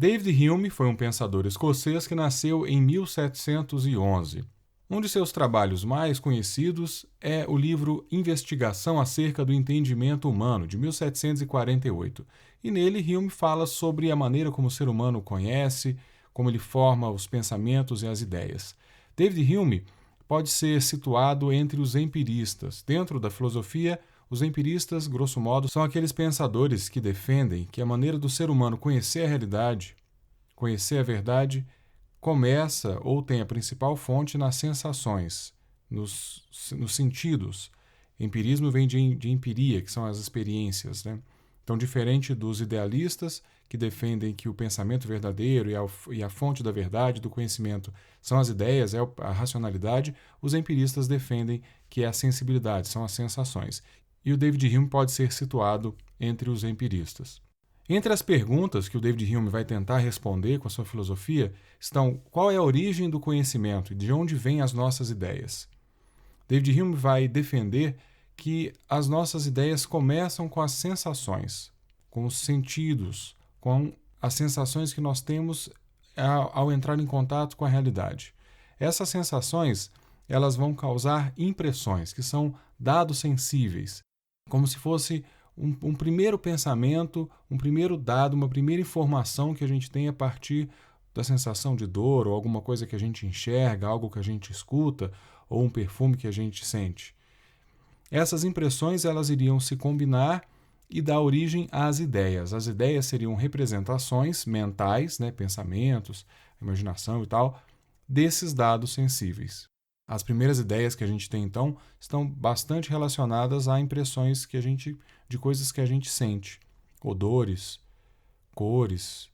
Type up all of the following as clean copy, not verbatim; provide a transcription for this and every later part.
David Hume foi um pensador escocês que nasceu em 1711. Um de seus trabalhos mais conhecidos é o livro Investigação acerca do Entendimento Humano, de 1748. E nele, Hume fala sobre a maneira como o ser humano conhece, como ele forma os pensamentos e as ideias. David Hume pode ser situado entre os empiristas. Dentro da filosofia, os empiristas, grosso modo, são aqueles pensadores que defendem que a maneira do ser humano conhecer a realidade, conhecer a verdade, começa ou tem a principal fonte nas sensações, nos sentidos. Empirismo vem de empiria, que são as experiências, né? Então, diferente dos idealistas, que defendem que o pensamento verdadeiro e a fonte da verdade, do conhecimento, são as ideias, é a racionalidade, os empiristas defendem que é a sensibilidade, são as sensações. E o David Hume pode ser situado entre os empiristas. Entre as perguntas que o David Hume vai tentar responder com a sua filosofia estão: qual é a origem do conhecimento e de onde vêm as nossas ideias? David Hume vai defender que as nossas ideias começam com as sensações, com os sentidos, com as sensações que nós temos ao entrar em contato com a realidade. Essas sensações, elas vão causar impressões, que são dados sensíveis, como se fosse um primeiro pensamento, um primeiro dado, uma primeira informação que a gente tem a partir da sensação de dor ou alguma coisa que a gente enxerga, algo que a gente escuta ou um perfume que a gente sente. Essas impressões elas iriam se combinar e dar origem às ideias. As ideias seriam representações mentais, né, pensamentos, imaginação e tal, desses dados sensíveis. As primeiras ideias que a gente tem, então, estão bastante relacionadas a impressões de coisas que a gente sente. Odores, cores,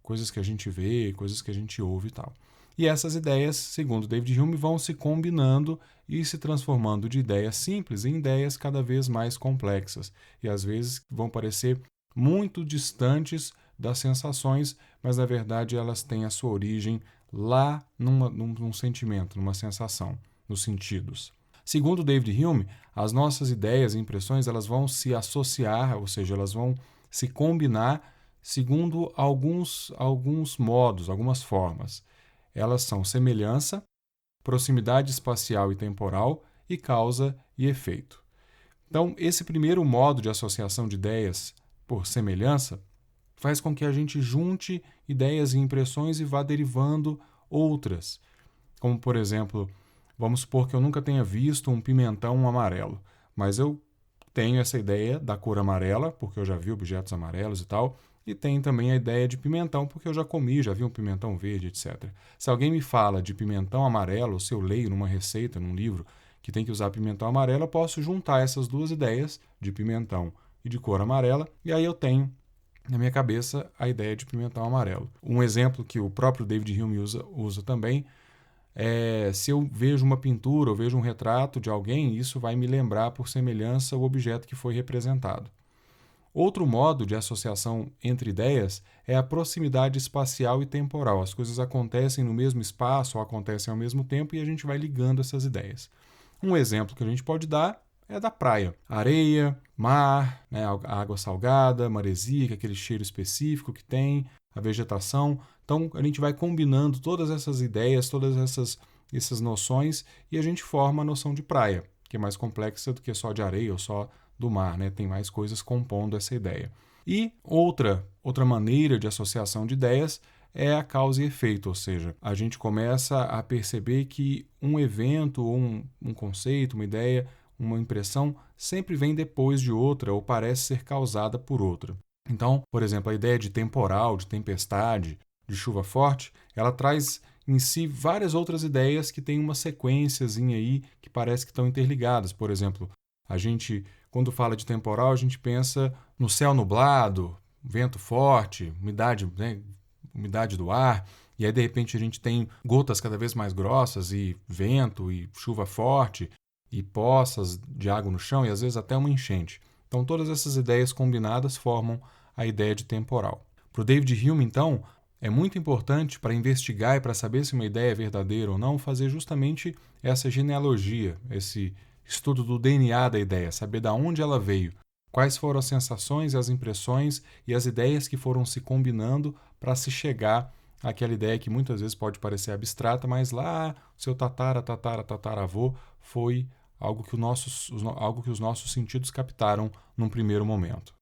coisas que a gente vê, coisas que a gente ouve e tal. E essas ideias, segundo David Hume, vão se combinando e se transformando de ideias simples em ideias cada vez mais complexas. E às vezes vão parecer muito distantes das sensações, mas na verdade elas têm a sua origem lá num sentimento, numa sensação, nos sentidos. Segundo David Hume, as nossas ideias e impressões elas vão se associar, ou seja, elas vão se combinar segundo alguns modos, algumas formas. Elas são semelhança, proximidade espacial e temporal e causa e efeito. Então, esse primeiro modo de associação de ideias por semelhança faz com que a gente junte ideias e impressões e vá derivando outras. Como, por exemplo, vamos supor que eu nunca tenha visto um pimentão amarelo, mas eu tenho essa ideia da cor amarela, porque eu já vi objetos amarelos e tal, e tenho também a ideia de pimentão, porque eu já comi, já vi um pimentão verde, etc. Se alguém me fala de pimentão amarelo, ou se eu leio numa receita, num livro, que tem que usar pimentão amarelo, eu posso juntar essas duas ideias, de pimentão e de cor amarela, e aí eu tenho na minha cabeça a ideia de pimentão amarelo. Um exemplo que o próprio David Hume usa também é: se eu vejo uma pintura ou vejo um retrato de alguém, isso vai me lembrar por semelhança o objeto que foi representado. Outro modo de associação entre ideias é a proximidade espacial e temporal. As coisas acontecem no mesmo espaço ou acontecem ao mesmo tempo e a gente vai ligando essas ideias. Um exemplo que a gente pode dar é da praia. Areia, mar, né, a água salgada, maresia, aquele cheiro específico que tem, a vegetação. Então, a gente vai combinando todas essas ideias, todas essas noções e a gente forma a noção de praia, que é mais complexa do que só de areia ou só do mar, né? Tem mais coisas compondo essa ideia. E outra maneira de associação de ideias é a causa e efeito, ou seja, a gente começa a perceber que um evento, um conceito, uma ideia, uma impressão sempre vem depois de outra ou parece ser causada por outra. Então, por exemplo, a ideia de temporal, de tempestade, de chuva forte, ela traz em si várias outras ideias que têm uma sequenciazinha aí que parece que estão interligadas. Por exemplo, a gente, quando fala de temporal, a gente pensa no céu nublado, vento forte, umidade, né, umidade do ar, e aí de repente a gente tem gotas cada vez mais grossas e vento e chuva forte e poças de água no chão e às vezes até uma enchente. Então todas essas ideias combinadas formam a ideia de temporal. Para o David Hume, então, é muito importante para investigar e para saber se uma ideia é verdadeira ou não, fazer justamente essa genealogia, esse estudo do DNA da ideia, saber de onde ela veio, quais foram as sensações, as impressões e as ideias que foram se combinando para se chegar àquela ideia que muitas vezes pode parecer abstrata, mas lá seu tataravô foi algo que os nossos sentidos captaram num primeiro momento.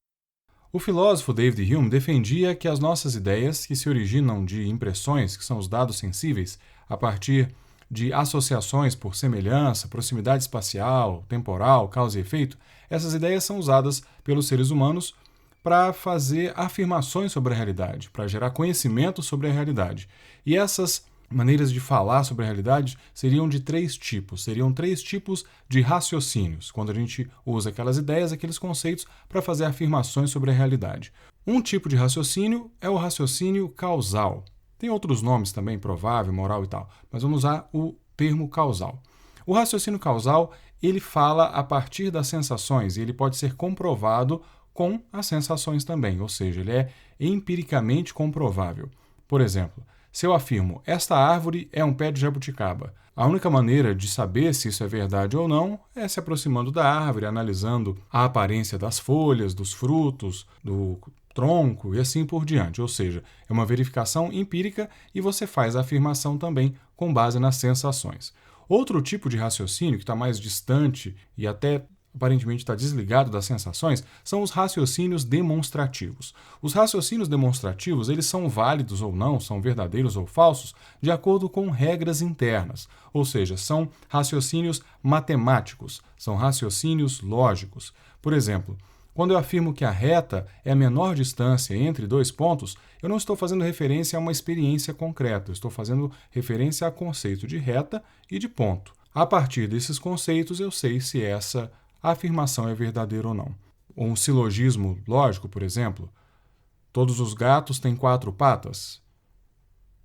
O filósofo David Hume defendia que as nossas ideias, que se originam de impressões, que são os dados sensíveis, a partir de associações por semelhança, proximidade espacial, temporal, causa e efeito, essas ideias são usadas pelos seres humanos para fazer afirmações sobre a realidade, para gerar conhecimento sobre a realidade. E essas maneiras de falar sobre a realidade seriam de três tipos. Seriam três tipos de raciocínios, quando a gente usa aquelas ideias, aqueles conceitos, para fazer afirmações sobre a realidade. Um tipo de raciocínio é o raciocínio causal. Tem outros nomes também, provável, moral e tal, mas vamos usar o termo causal. O raciocínio causal, ele fala a partir das sensações e ele pode ser comprovado com as sensações também, ou seja, ele é empiricamente comprovável. Por exemplo, se eu afirmo, esta árvore é um pé de jabuticaba, a única maneira de saber se isso é verdade ou não é se aproximando da árvore, analisando a aparência das folhas, dos frutos, do tronco e assim por diante. Ou seja, é uma verificação empírica e você faz a afirmação também com base nas sensações. Outro tipo de raciocínio que está mais distante e até aparentemente está desligado das sensações, são os raciocínios demonstrativos. Os raciocínios demonstrativos, eles são válidos ou não, são verdadeiros ou falsos, de acordo com regras internas, ou seja, são raciocínios matemáticos, são raciocínios lógicos. Por exemplo, quando eu afirmo que a reta é a menor distância entre dois pontos, eu não estou fazendo referência a uma experiência concreta, eu estou fazendo referência a conceito de reta e de ponto. A partir desses conceitos, eu sei se essa a afirmação é verdadeira ou não. Um silogismo lógico, por exemplo, todos os gatos têm 4 patas.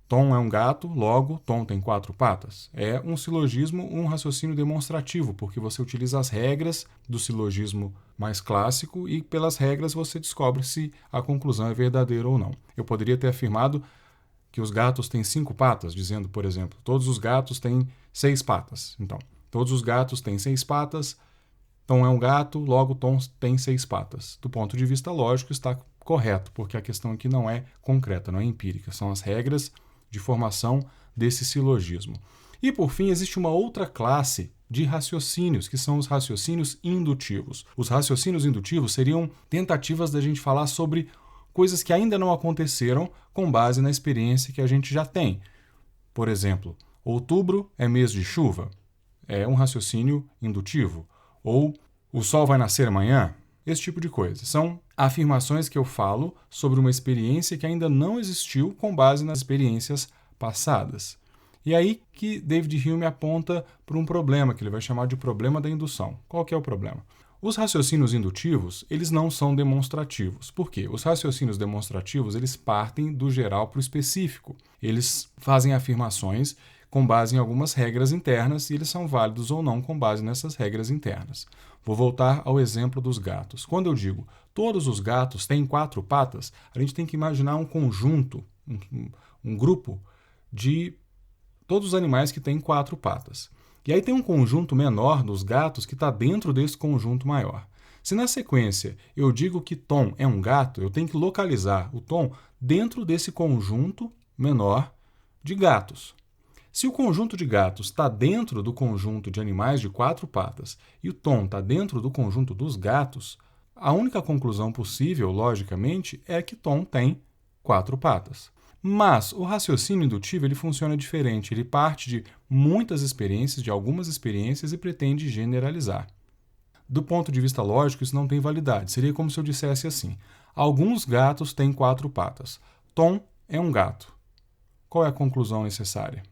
Tom é um gato, logo, Tom tem 4 patas. É um silogismo, um raciocínio demonstrativo, porque você utiliza as regras do silogismo mais clássico e pelas regras você descobre se a conclusão é verdadeira ou não. Eu poderia ter afirmado que os gatos têm 5 patas, dizendo, por exemplo, todos os gatos têm 6 patas. Então, todos os gatos têm 6 patas, Tom é um gato, logo Tom tem 6 patas. Do ponto de vista lógico, está correto, porque a questão aqui não é concreta, não é empírica. São as regras de formação desse silogismo. E, por fim, existe uma outra classe de raciocínios, que são os raciocínios indutivos. Os raciocínios indutivos seriam tentativas da gente falar sobre coisas que ainda não aconteceram com base na experiência que a gente já tem. Por exemplo, outubro é mês de chuva. É um raciocínio indutivo. Ou o sol vai nascer amanhã? Esse tipo de coisa. São afirmações que eu falo sobre uma experiência que ainda não existiu com base nas experiências passadas. E aí que David Hume aponta para um problema, que ele vai chamar de problema da indução. Qual que é o problema? Os raciocínios indutivos, eles não são demonstrativos. Por quê? Os raciocínios demonstrativos, eles partem do geral para o específico. Eles fazem afirmações com base em algumas regras internas e eles são válidos ou não com base nessas regras internas. Vou voltar ao exemplo dos gatos. Quando eu digo todos os gatos têm 4 patas, a gente tem que imaginar um conjunto, um grupo de todos os animais que têm 4 patas. E aí tem um conjunto menor dos gatos que está dentro desse conjunto maior. Se na sequência eu digo que Tom é um gato, eu tenho que localizar o Tom dentro desse conjunto menor de gatos. Se o conjunto de gatos está dentro do conjunto de animais de 4 patas e o Tom está dentro do conjunto dos gatos, a única conclusão possível, logicamente, é que Tom tem 4 patas. Mas o raciocínio indutivo ele funciona diferente. Ele parte de muitas experiências, de algumas experiências e pretende generalizar. Do ponto de vista lógico, isso não tem validade. Seria como se eu dissesse assim: alguns gatos têm 4 patas. Tom é um gato. Qual é a conclusão necessária?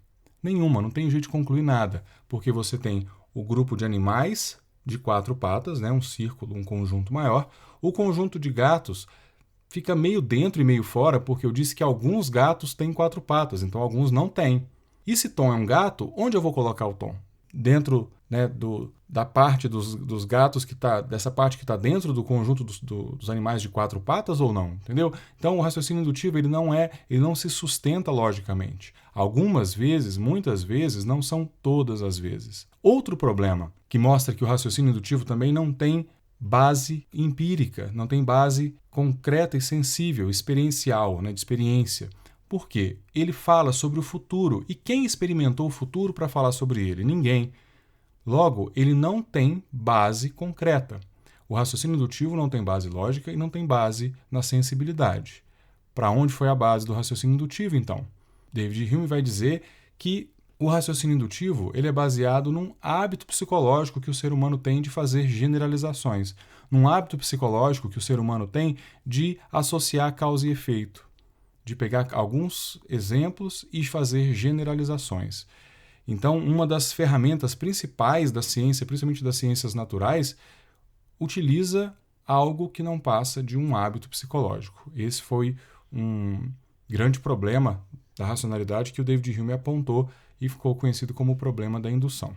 Nenhuma, não tem jeito de concluir nada, porque você tem o grupo de animais de 4 patas, né, um círculo, um conjunto maior. O conjunto de gatos fica meio dentro e meio fora, porque eu disse que alguns gatos têm 4 patas, então alguns não têm. E se Tom é um gato, onde eu vou colocar o Tom? Dentro, né, da parte dos gatos dessa parte que está dentro do conjunto dos animais de 4 patas ou não? Entendeu? Então o raciocínio indutivo ele não se sustenta logicamente. Algumas vezes, muitas vezes, não são todas as vezes. Outro problema que mostra que o raciocínio indutivo também não tem base empírica, não tem base concreta e sensível, experiencial, né, de experiência. Por quê? Ele fala sobre o futuro. E quem experimentou o futuro para falar sobre ele? Ninguém. Logo, ele não tem base concreta. O raciocínio indutivo não tem base lógica e não tem base na sensibilidade. Para onde foi a base do raciocínio indutivo, então? David Hume vai dizer que o raciocínio indutivo ele é baseado num hábito psicológico que o ser humano tem de fazer generalizações, num hábito psicológico que o ser humano tem de associar causa e efeito, de pegar alguns exemplos e fazer generalizações. Então, uma das ferramentas principais da ciência, principalmente das ciências naturais, utiliza algo que não passa de um hábito psicológico. Esse foi um grande problema da racionalidade que o David Hume apontou e ficou conhecido como o problema da indução.